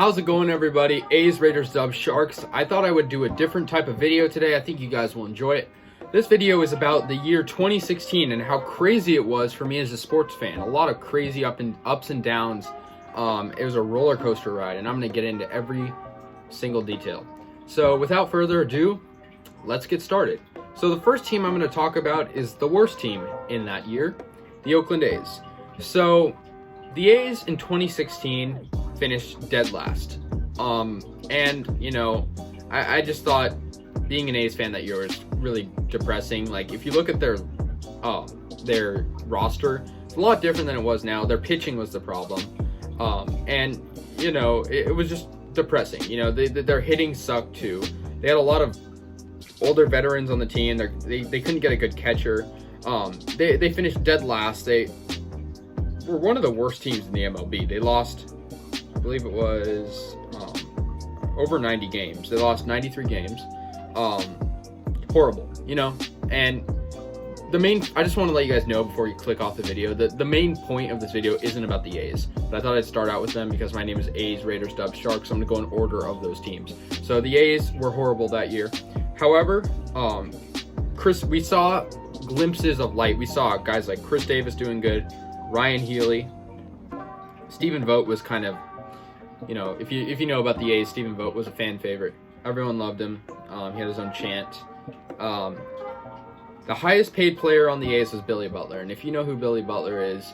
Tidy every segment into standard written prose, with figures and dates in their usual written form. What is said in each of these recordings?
How's it going, everybody? A's, Raiders, Dubs, Sharks. I thought I would do a different type of video today. I think you guys will enjoy it. This video is about the year 2016 and how crazy it was for me as a sports fan. A lot of crazy ups and downs. It was a roller coaster ride, and I'm going to get into every single detail. So without further ado, let's get started. So the first team I'm going to talk about is the worst team in that year, the Oakland A's. So the A's in 2016 finished dead last. And you know, I just thought being an A's fan that year was really depressing. Like, if you look at their roster, it's a lot different than it was now. Their pitching was the problem. And you know, it was just depressing. You know, their hitting sucked too. They had a lot of older veterans on the team. They couldn't get a good catcher. They finished dead last. They were one of the worst teams in the MLB. They lost, I believe it was over 90 games. They lost 93 games. Horrible, you know. And I just want to let you guys know before you click off the video that the main point of this video isn't about the A's, but I thought I'd start out with them because my name is A's, Raiders, Dubs, Sharks. So I'm going to go in order of those teams. So the A's were horrible that year. However, we saw glimpses of light. We saw guys like Chris Davis doing good, Ryan Healy, Stephen Vogt was kind of, you know, if you know about the A's, Stephen Vogt was a fan favorite. Everyone loved him. He had his own chant. The highest paid player on the A's was Billy Butler, and if you know who Billy Butler is,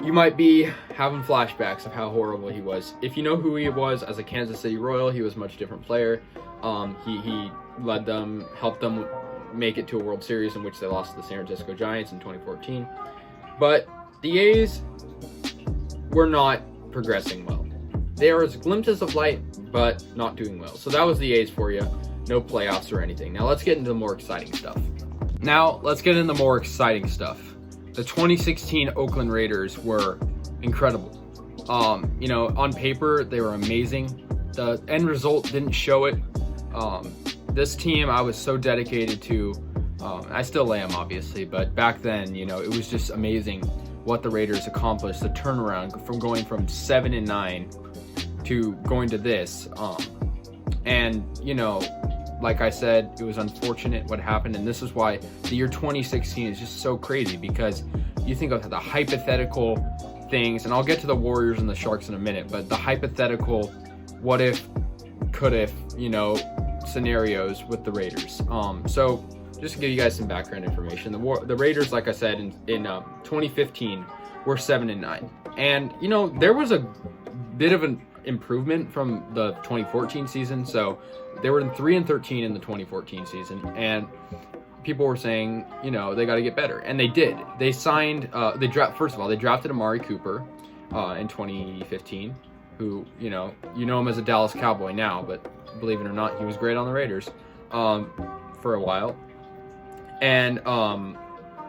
you might be having flashbacks of how horrible he was. If you know who he was as a Kansas City Royal, he was a much different player. He led them, helped them make it to a World Series in which they lost to the San Francisco Giants in 2014. But the A's were not progressing well. There was glimpses of light, but not doing well. So that was the A's for you. No playoffs or anything. Now let's get into the more exciting stuff. The 2016 Oakland Raiders were incredible. You know, on paper, they were amazing. The end result didn't show it. This team I was so dedicated to. I still am, obviously, but back then, you know, it was just amazing what the Raiders accomplished. The turnaround from going from 7-9 to going to this. And, you know, like I said, it was unfortunate what happened, and this is why the year 2016 is just so crazy, because you think of the hypothetical things, and I'll get to the Warriors and the Sharks in a minute, but the hypothetical what if, could if, you know, scenarios with the Raiders. So just to give you guys some background information, the Raiders, like I said, in 2015 were 7-9, and you know, there was a bit of an improvement from the 2014 season. So they were in 3-13 in the 2014 season, and people were saying, you know, they got to get better, and they did. They signed, they drafted Amari Cooper in 2015, who, you know him as a Dallas Cowboy now, but believe it or not, he was great on the Raiders for a while. And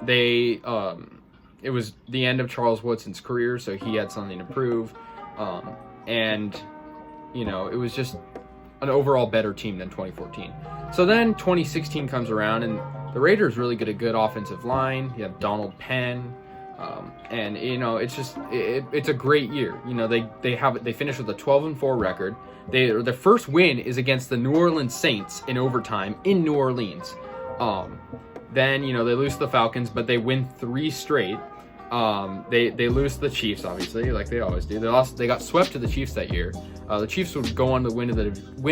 it was the end of Charles Woodson's career, so he had something to prove. And, you know, it was just an overall better team than 2014. So then 2016 comes around, and the Raiders really get a good offensive line. You have Donald Penn, and, you know, it's just, it's a great year. You know, they finish with a 12-4 record. Their first win is against the New Orleans Saints in overtime in New Orleans. Then, you know, they lose to the Falcons, but they win 3 straight. They lose to the Chiefs, obviously, like they always do. They got swept to the Chiefs that year. The Chiefs would go on to win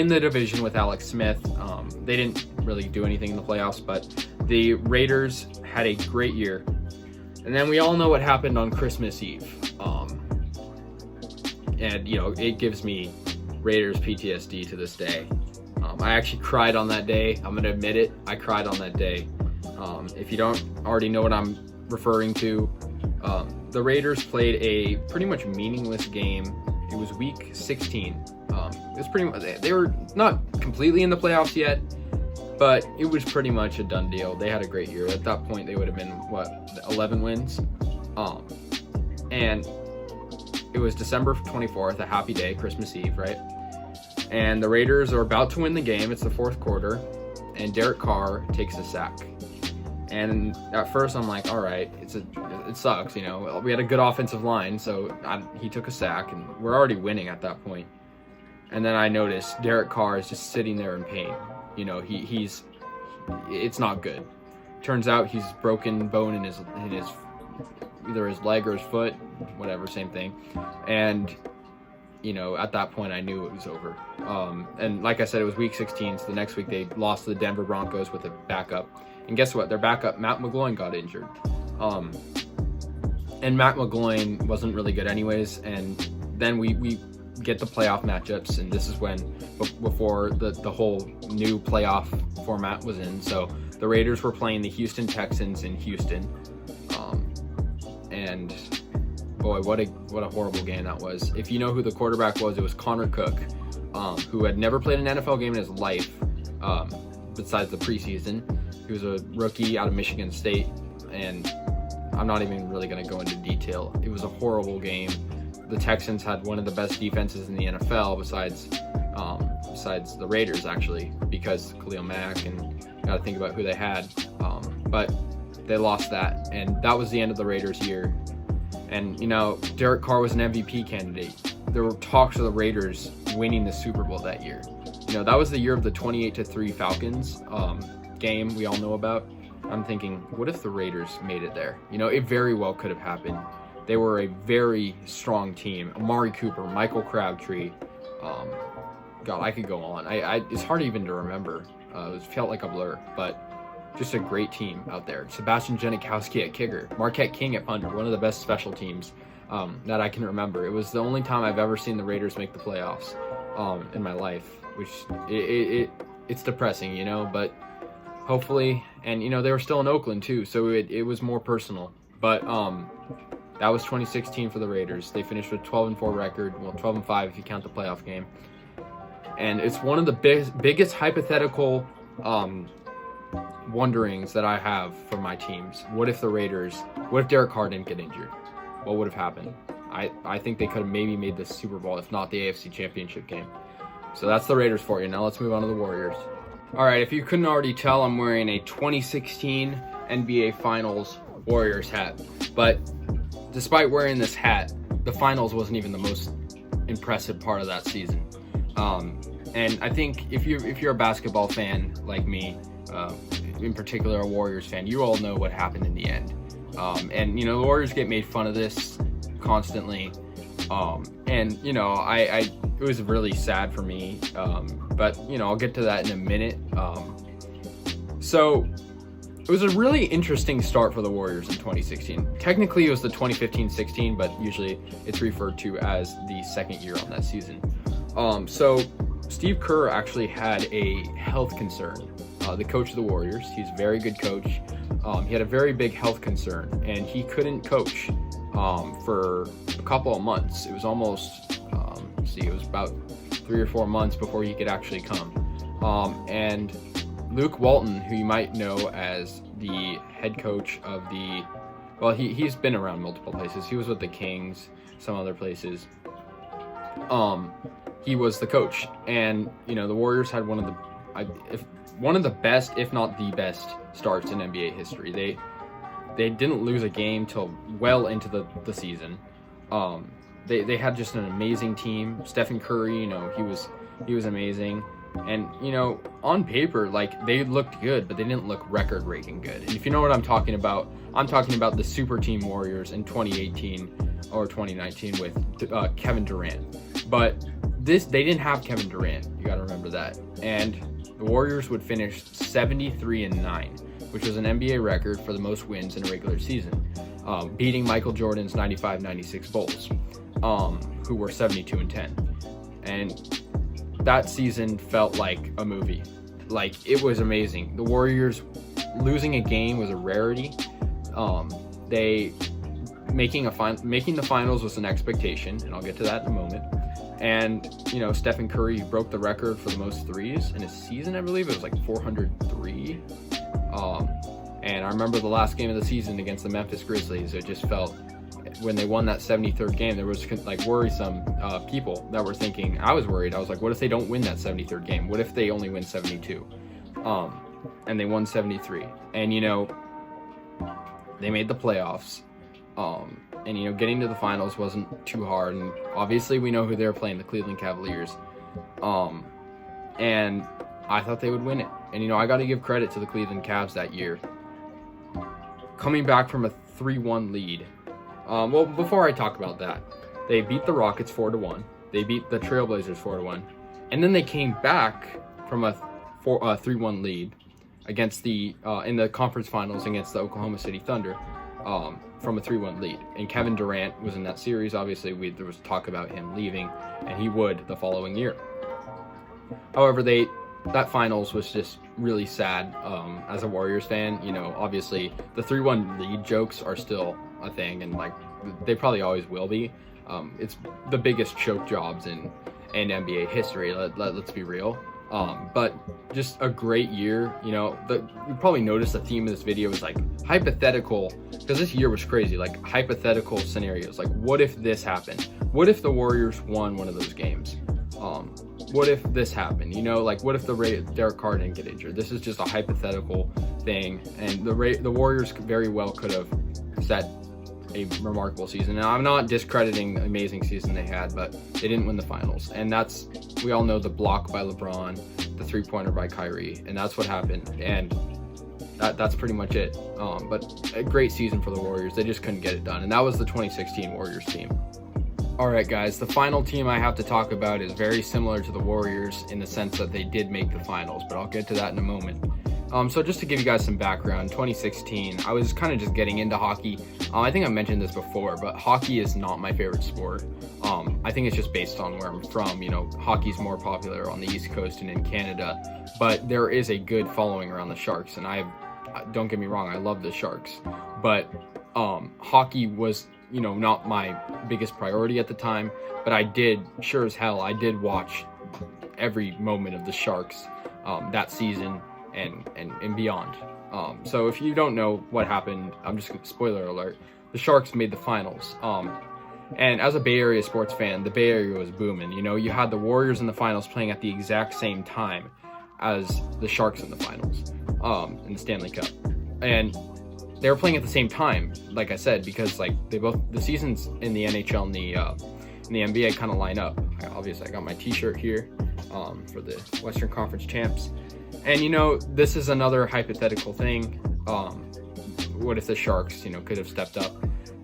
the division with Alex Smith. They didn't really do anything in the playoffs, but the Raiders had a great year. And then we all know what happened on Christmas Eve. And, you know, it gives me Raiders PTSD to this day. I actually cried on that day. I'm going to admit it. I cried on that day. If you don't already know what I'm referring to, the Raiders played a pretty much meaningless game. It was week 16. It was pretty much, they were not completely in the playoffs yet, but it was pretty much a done deal. They had a great year. At that point, they would have been 11 wins. And it was December 24th, a happy day, Christmas Eve, right? And the Raiders are about to win the game. It's the fourth quarter, and Derek Carr takes a sack. And at first I'm like, all right, it sucks, you know. We had a good offensive line, so he took a sack, and we're already winning at that point. And then I noticed Derek Carr is just sitting there in pain. You know, it's not good. Turns out he's broken bone in his either his leg or his foot, whatever, same thing. And you know, at that point I knew it was over. And like I said, it was week 16, so the next week they lost to the Denver Broncos with a backup. And guess what? Their backup, Matt McGloin, got injured. And Matt McGloin wasn't really good anyways. And then we get the playoff matchups, and this is when, before the whole new playoff format was in. So the Raiders were playing the Houston Texans in Houston. And boy, what a horrible game that was. If you know who the quarterback was, it was Connor Cook, who had never played an NFL game in his life, besides the preseason. He was a rookie out of Michigan State, and I'm not even really going to go into detail. It was a horrible game. The Texans had one of the best defenses in the NFL besides the Raiders, actually, because Khalil Mack, and got to think about who they had. But they lost that, and that was the end of the Raiders' year. And, you know, Derek Carr was an MVP candidate. There were talks of the Raiders winning the Super Bowl that year. You know, that was the year of the 28-3 Falcons game we all know about. I'm thinking, what if the Raiders made it there? You know, it very well could have happened. They were a very strong team. Amari Cooper, Michael Crabtree. God, I could go on. It's hard even to remember. It felt like a blur, but just a great team out there. Sebastian Janikowski at kicker. Marquette King at punter. One of the best special teams that I can remember. It was the only time I've ever seen the Raiders make the playoffs in my life, which it's depressing, you know, but hopefully, and you know, they were still in Oakland too, so it was more personal. But that was 2016 for the Raiders. They finished with 12-4 record, well, 12-5 if you count the playoff game. And it's one of the biggest hypothetical wonderings that I have for my teams. What if Derek Carr didn't get injured? What would have happened? I think they could have maybe made the Super Bowl, if not the AFC Championship game. So that's the Raiders for you. Now let's move on to the Warriors. All right, if you couldn't already tell, I'm wearing a 2016 NBA Finals Warriors hat. But despite wearing this hat, the Finals wasn't even the most impressive part of that season. And I think if you're a basketball fan like me, in particular a Warriors fan, you all know what happened in the end. And you know, the Warriors get made fun of this constantly. And you know, it was really sad for me. But you know, I'll get to that in a minute. So it was a really interesting start for the Warriors in 2016. Technically, it was the 2015-16, but usually it's referred to as the second year on that season. So Steve Kerr actually had a health concern. The coach of the Warriors, he's a very good coach. He had a very big health concern, and he couldn't coach for a couple of months. It was almost, it was about 3 or 4 months before he could actually come. And Luke Walton, who you might know as the head coach of he's been around multiple places. He was with the Kings, some other places. He was the coach, and you know, the Warriors had one of the best, if not the best, starts in NBA history. They didn't lose a game till well into the season. They had just an amazing team. Stephen Curry, you know, he was amazing. And, you know, on paper, like, they looked good, but they didn't look record-breaking good. And if you know what I'm talking about the Super Team Warriors in 2018 or 2019 with Kevin Durant. But they didn't have Kevin Durant. You got to remember that. And the Warriors would finish 73-9, which was an NBA record for the most wins in a regular season, beating Michael Jordan's 95-96 Bulls, who were 72-10. And that season felt like a movie. Like, it was amazing. The Warriors losing a game was a rarity. Making the finals was an expectation, and I'll get to that in a moment. And, you know, Stephen Curry broke the record for the most threes in a season, I believe. It was like 403. And I remember the last game of the season against the Memphis Grizzlies, it just felt, when they won that 73rd game, there was like worrisome people that were thinking, I was worried. I was like, what if they don't win that 73rd game? What if they only win 72? And they won 73. And, you know, they made the playoffs. And, you know, getting to the finals wasn't too hard. And obviously we know who they were playing, the Cleveland Cavaliers. And I thought they would win it. And, I got to give credit to the Cleveland Cavs that year. Coming back from a 3-1 lead. Well, before I talk about that, they beat the Rockets 4-1. They beat the Trailblazers 4-1. And then they came back from a 3-1 lead against in the conference finals against the Oklahoma City Thunder, from a 3-1 lead. And Kevin Durant was in that series. Obviously, there was talk about him leaving, and he would the following year. However, that finals was just really sad. As a Warriors fan, obviously the 3-1 lead jokes are still a thing, and they probably always will be. It's the biggest choke jobs in NBA history. Let's be real. But just a great year. You probably noticed the theme of this video is hypothetical, because this year was crazy. Hypothetical scenarios. What if this happened? What if the Warriors won one of those games? What if this happened? What if Derek Carr didn't get injured? This is just a hypothetical thing, and the Warriors very well could have set a remarkable season. And I'm not discrediting the amazing season they had, but they didn't win the finals. And we all know the block by LeBron, the 3-pointer by Kyrie, and that's what happened. And that's pretty much it. But a great season for the Warriors. They just couldn't get it done. And that was the 2016 Warriors team. All right, guys, the final team I have to talk about is very similar to the Warriors in the sense that they did make the finals, but I'll get to that in a moment. So just to give you guys some background, 2016, I was kind of just getting into hockey. I think I mentioned this before, but hockey is not my favorite sport. I think it's just based on where I'm from. Hockey's more popular on the East Coast and in Canada, but there is a good following around the Sharks, and don't get me wrong, I love the Sharks, but hockey was not my biggest priority at the time, but I did watch every moment of the Sharks that season and beyond. So if you don't know what happened, I'm just gonna, spoiler alert, the Sharks made the finals. And as a Bay Area sports fan, the Bay Area was booming. You had the Warriors in the finals playing at the exact same time as the Sharks in the finals, in the Stanley Cup. And they were playing at the same time, like I said, because the seasons in the NHL and the NBA kind of line up. Obviously, I got my T-shirt here for the Western Conference champs, and this is another hypothetical thing. What if the Sharks, could have stepped up,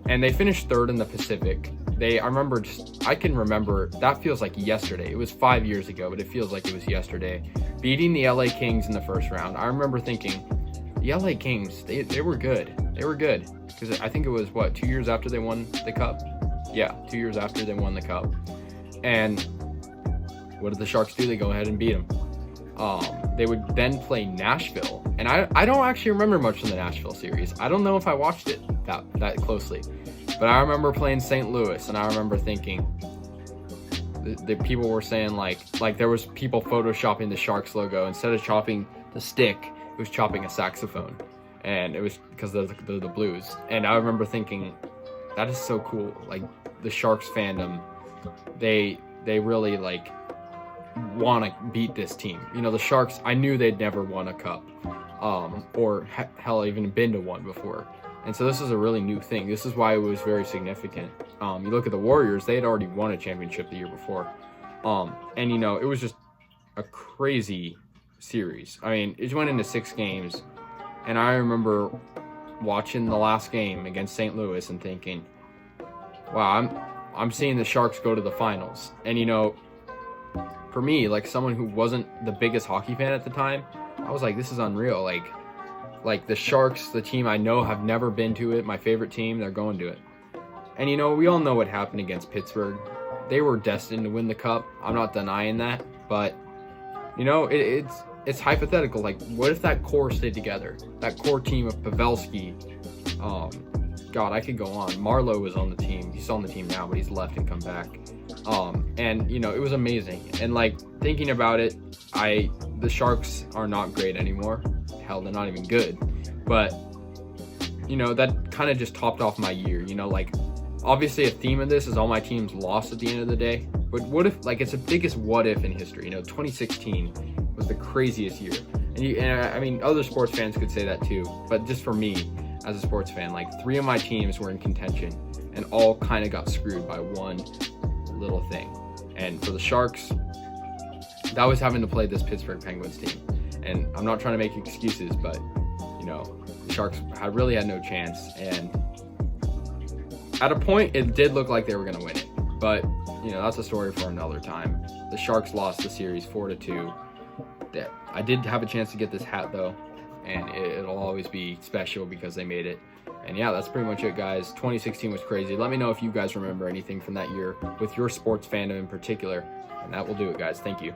and they finished third in the Pacific. I can remember, that feels like yesterday. It was 5 years ago, but it feels like it was yesterday. Beating the LA Kings in the first round. I remember thinking, the LA Kings, they were good. They were good. Because I think it was, 2 years after they won the Cup? Yeah, 2 years after they won the Cup. And what did the Sharks do? They go ahead and beat them. They would then play Nashville. And I don't actually remember much from the Nashville series. I don't know if I watched it that closely. But I remember playing St. Louis, and I remember thinking, the people were saying like there was people photoshopping the Sharks logo. Instead of chopping the stick, it was chopping a saxophone, and it was because they're the Blues. And I remember thinking, that is so cool. The Sharks fandom, they really want to beat this team. The Sharks, I knew they'd never won a cup, or hell, even been to one before. And so this is a really new thing. This is why it was very significant. You look at the Warriors, they had already won a championship the year before. And it was just a crazy series. I mean, it went into 6 games, and I remember watching the last game against St. Louis and thinking, wow, I'm seeing the Sharks go to the finals. And for me, someone who wasn't the biggest hockey fan at the time, I was like, this is unreal. Like the Sharks, the team I know have never been to it, my favorite team, they're going to it. And we all know what happened against Pittsburgh. They were destined to win the cup. I'm not denying that, but it's hypothetical. What if that core stayed together? That core team of Pavelski, God, I could go on. Marlowe was on the team. He's on the team now, but he's left and come back. And it was amazing. And thinking about it, the Sharks are not great anymore. Hell, they're not even good. But that kind of just topped off my year. Obviously a theme of this is all my teams lost at the end of the day. But what if, it's the biggest what if in history. 2016 was the craziest year. And I mean, other sports fans could say that too. But just for me, as a sports fan, 3 of my teams were in contention, and all kind of got screwed by one little thing. And for the Sharks, that was having to play this Pittsburgh Penguins team. And I'm not trying to make excuses, but, you know, the Sharks really had no chance. And at a point, it did look like they were going to win it. But, you know, that's a story for another time. The Sharks lost the series 4-2. I did have a chance to get this hat, though, and it'll always be special because they made it. And yeah, that's pretty much it, guys. 2016 was crazy. Let me know if you guys remember anything from that year with your sports fandom in particular. And that will do it, guys. Thank you.